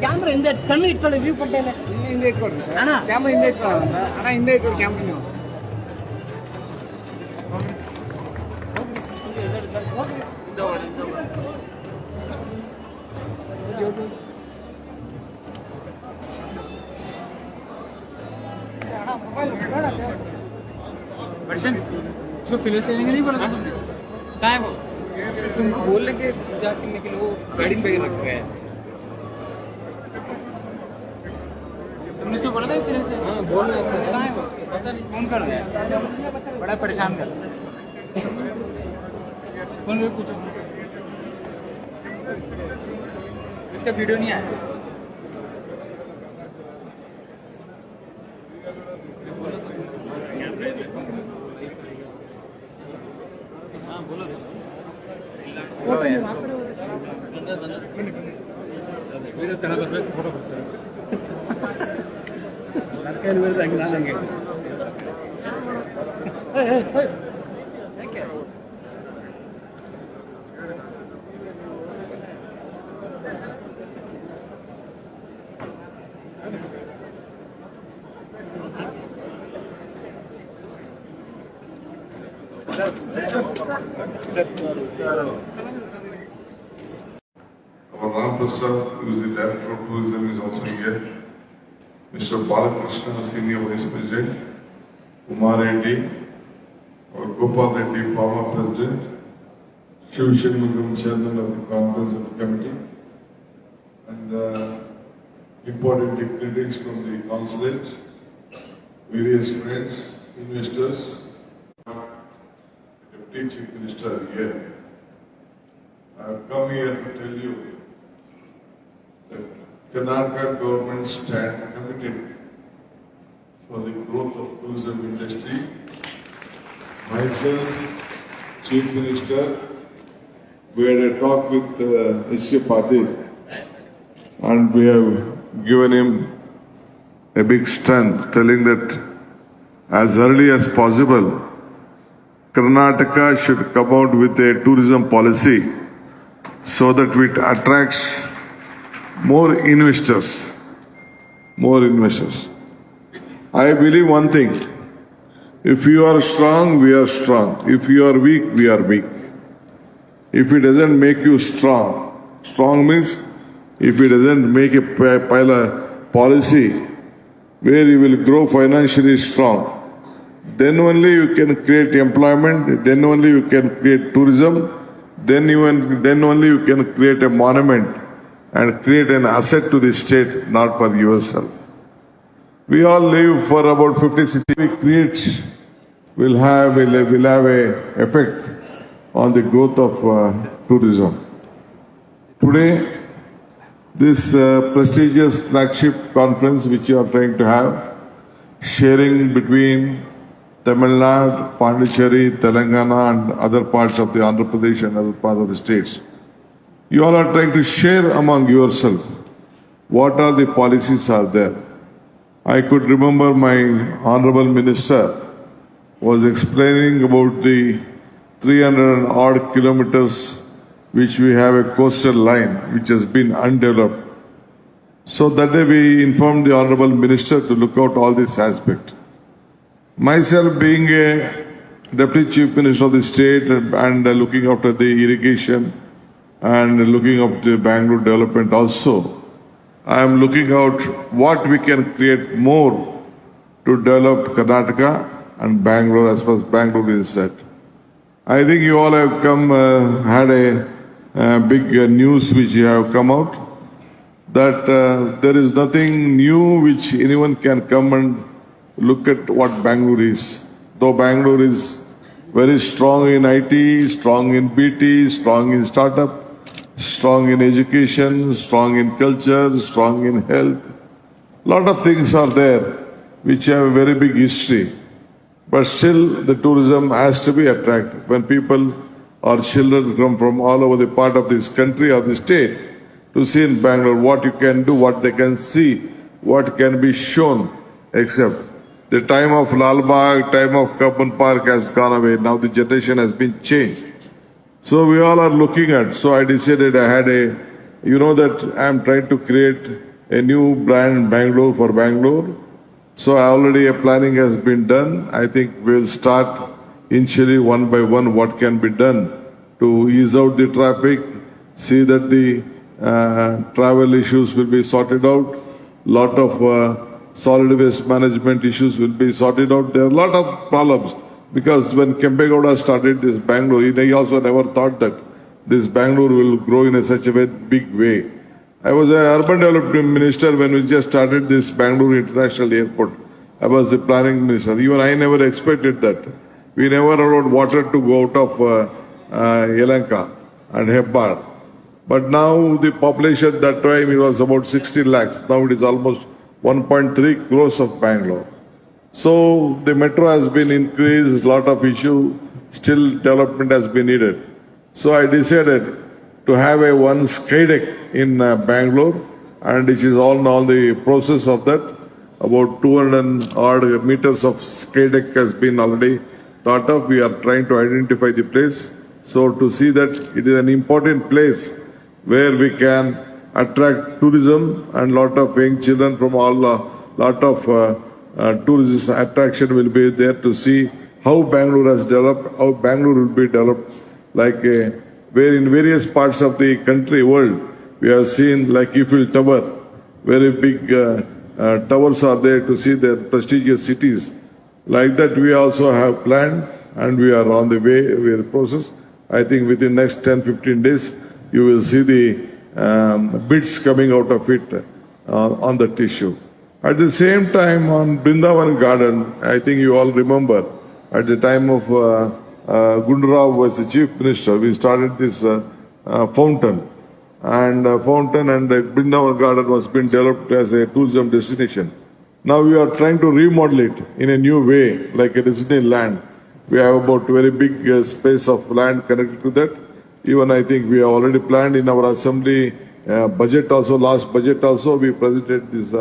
Camera ಹಿಂದೆ ಕಣ್ಣು ಇಟ್ಕೊಳ್ಳಿ ವ್ಯೂ ಕೊಟ್ಟೇನೆ ಹಿಂದೆ ಇಟ್ಕೊಡ್ರಿ ಅಣ್ಣ ಕ್ಯಾಮ್ರಾ ಹಿಂದೆ ಇಟ್ಕೊಳ್ಳೋಣ ಅಣ್ಣ ಹಿಂದೆ ಇಟ್ಕೊಳ್ಳಿ ಕ್ಯಾಮ್ರಾ ನೀವು वर्षन उसको फिलर से लेंगे नहीं पड़ता कहाँ है वो तुम बोलने के जाके लेकिन वो गाड़ी में रख गए हैं तुमने उसको बोला था फिलर से हाँ बोल रहे हैं कहाँ है वो पता नहीं फोन कर रहे हैं बड़ा परेशान कर फोन करके पूछो इसका वीडियो नहीं आया Our Ram Prasad, who is the Director of Tourism, is also here. Mr. Balakrishna, Senior Vice President. Kumar Reddy, our Gopal Reddy, former President. Shiv Shanmugam, Chairman of the Conference of the Committee. And important dignitaries from the Consulate, various friends, investors, Deputy Chief Minister here. I have come here to tell you that Karnataka government stand committed for the growth of tourism industry. Myself, Chief Minister, we had a talk with H.K. Patil and we have given him a big strength, telling that as early as possible, Karnataka should come out with a tourism policy so that it attracts more investors. I believe one thing, if you are strong, we are strong. If you are weak, we are weak. If it doesn't make you strong means if it doesn't make a policy where you will grow financially strong, then only you can create employment, then only you can create tourism, then only you can create a monument and create an asset to the state, not for yourself. We all live for about 50 cities. We create will have a effect on the growth of tourism. Today, this prestigious flagship conference which you are trying to have, sharing between Tamil Nadu, Pondicherry, Telangana and other parts of the Andhra Pradesh and other parts of the states. You all are trying to share among yourself what are the policies are there. I could remember my Honorable Minister was explaining about the 300 odd kilometers which we have a coastal line which has been undeveloped. So that day we informed the Honorable Minister to look out all this aspect. Myself being a Deputy Chief Minister of the state and looking after the irrigation and looking after the Bangalore development also, I am looking out what we can create more to develop Karnataka and Bangalore as far as Bangalore is set. I think you all have had a big news which you have come out that there is nothing new which anyone can come and look at what Bangalore is. Though Bangalore is very strong in IT, strong in BT, strong in startup, strong in education, strong in culture, strong in health. Lot of things are there which have a very big history. But still the tourism has to be attractive. When people or children come from all over the part of this country or the state to see in Bangalore what you can do, what they can see what can be shown, except the time of Lal Bagh, time of Kapan Park has gone away. Now the generation has been changed. So we all are looking at. So I decided I had that I am trying to create a new brand Bangalore for Bangalore. So already a planning has been done. I think we'll start initially one by one what can be done to ease out the traffic, see that the travel issues will be sorted out, lot of solid waste management issues will be sorted out. There are a lot of problems because when Kempegowda started this Bangalore, he also never thought that this Bangalore will grow in such a big way. I was an urban development minister when we just started this Bangalore International Airport. I was the planning minister. Even I never expected that. We never allowed water to go out of Yelanka and Hebbar. But now the population that time it was about 60 lakhs. Now it is almost 1.3 crores of Bangalore. So the metro has been increased, lot of issue, still development has been needed. So I decided to have a one sky deck in Bangalore, and which is all now the process of that. About 200 odd meters of sky deck has been already thought of. We are trying to identify the place. So to see that it is an important place where we can attract tourism and lot of young children from all lot of tourist attraction will be there to see how Bangalore has developed, how Bangalore will be developed, like where in various parts of the country, world, we have seen like Eiffel Tower, very big towers are there to see their prestigious cities. Like that we also have planned and we are on the way with the process. I think within next 10-15 days, you will see the bids coming out of it on the tissue. At the same time, on Brindavan Garden, I think you all remember, at the time of Gundurao was the chief minister, we started this fountain. And Brindavan Garden was being developed as a tourism destination. Now we are trying to remodel it in a new way, like a Disneyland. We have about very big space of land connected to that. Even I think we have already planned in our assembly budget also, last budget also, we presented this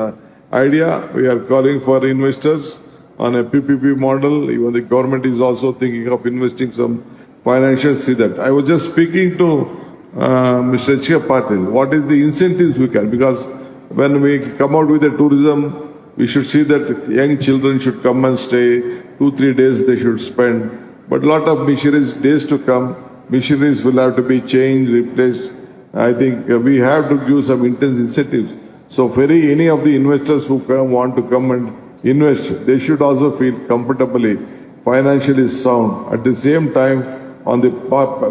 idea. We are calling for investors on a PPP model. Even the government is also thinking of investing some financial, see that. I was just speaking to Mr. H.K. Patil, what is the incentives we can, because when we come out with the tourism, we should see that young children should come and stay, 2-3 days they should spend. But a lot of missionaries, days to come, missionaries will have to be changed, replaced. I think we have to give some intense incentives. So any of the investors who want to come and invest, they should also feel comfortably, financially sound. At the same time,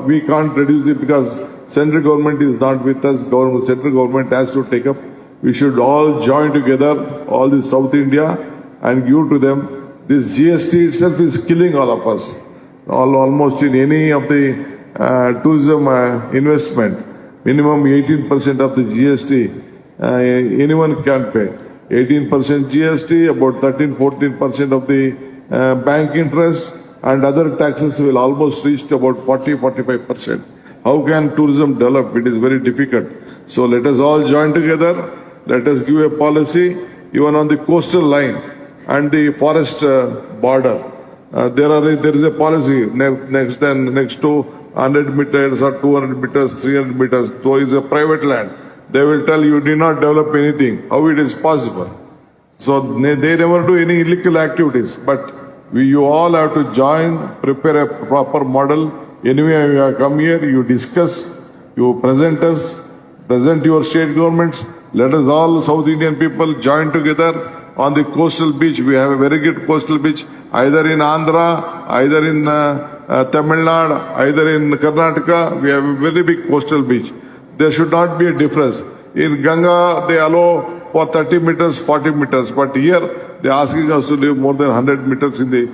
we can't reduce it because central government is not with us. Central government has to take up. We should all join together, all the South India, and give to them. This GST itself is killing all of us. Almost in any of the tourism investment, minimum 18% of the GST, anyone can pay. 18% GST, about 13-14% of the bank interest, and other taxes will almost reach to about 40-45%. How can tourism develop? It is very difficult. So let us all join together. Let us give a policy, even on the coastal line and the forest border. There is a policy next to 100 meters or 200 meters, 300 meters, though is a private land. They will tell you did not develop anything. How it is possible? So they never do any illegal activities. But you all have to join, prepare a proper model. Anyway, you have come here, you discuss, you present us, present your state governments. Let us all South Indian people join together on the coastal beach. We have a very good coastal beach, either in Andhra, either in Tamil Nadu, either in Karnataka. We have a very big coastal beach. There should not be a difference. In Ganga, they allow for 30 meters, 40 meters. But here, they are asking us to live more than 100 meters in the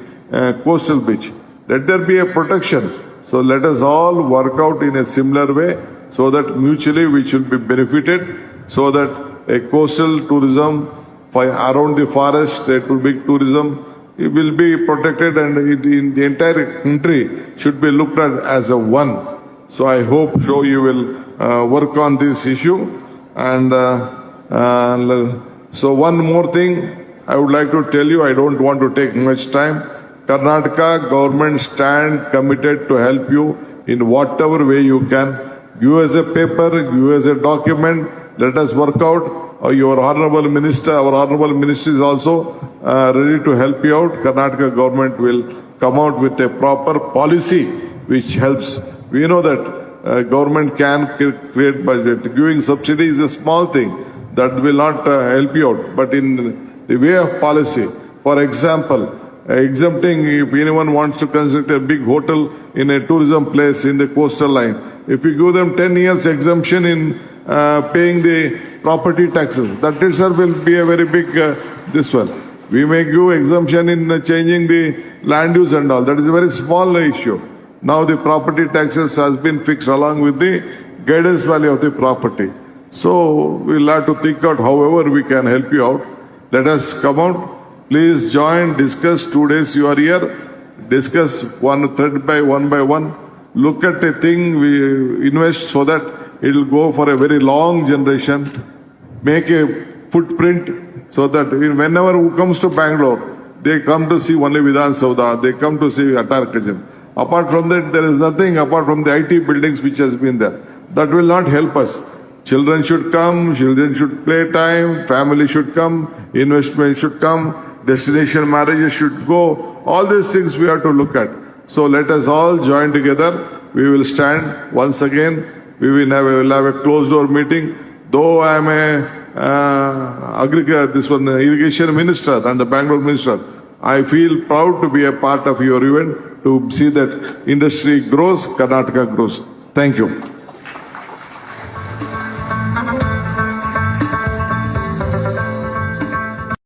coastal beach. Let there be a protection. So let us all work out in a similar way so that mutually we should be benefited, so that a coastal tourism around the forest, it will be tourism, it will be protected, and in the entire country should be looked at as a one. So I hope you will work on this issue, and So one more thing I would like to tell you, I don't want to take much time. Karnataka government stand committed to help you in whatever way you can. Give us a paper, give us a document, let us work out. Your honorable minister, our honorable minister is also ready to help you out. Karnataka government will come out with a proper policy which helps. We know that government can create budget. Giving subsidy is a small thing that will not help you out. But in the way of policy, for example, exempting if anyone wants to construct a big hotel in a tourism place in the coastal line, if you give them 10 years exemption in paying the property taxes, that itself will be a very big this one. We may give exemption in changing the land use and all. That is a very small issue. Now the property taxes has been fixed along with the guidance value of the property. So we'll have to think out however we can help you out. Let us come out. Please join, discuss. 2 days you are here. Discuss one thread by one. Look at a thing, we invest so that it will go for a very long generation. Make a footprint so that whenever who comes to Bangalore, they come to see only Vidhan Saudha, they come to see Atar Kajan. Apart from that, there is nothing apart from the IT buildings which has been there. That will not help us. Children should come, children should play time, family should come, investment should come, destination marriages should go. All these things we have to look at. So let us all join together. We will stand once again. We will have a closed door meeting. Though I am irrigation minister and the Bangalore minister, I feel proud to be a part of your event, to see that industry grows, Karnataka grows. Thank you.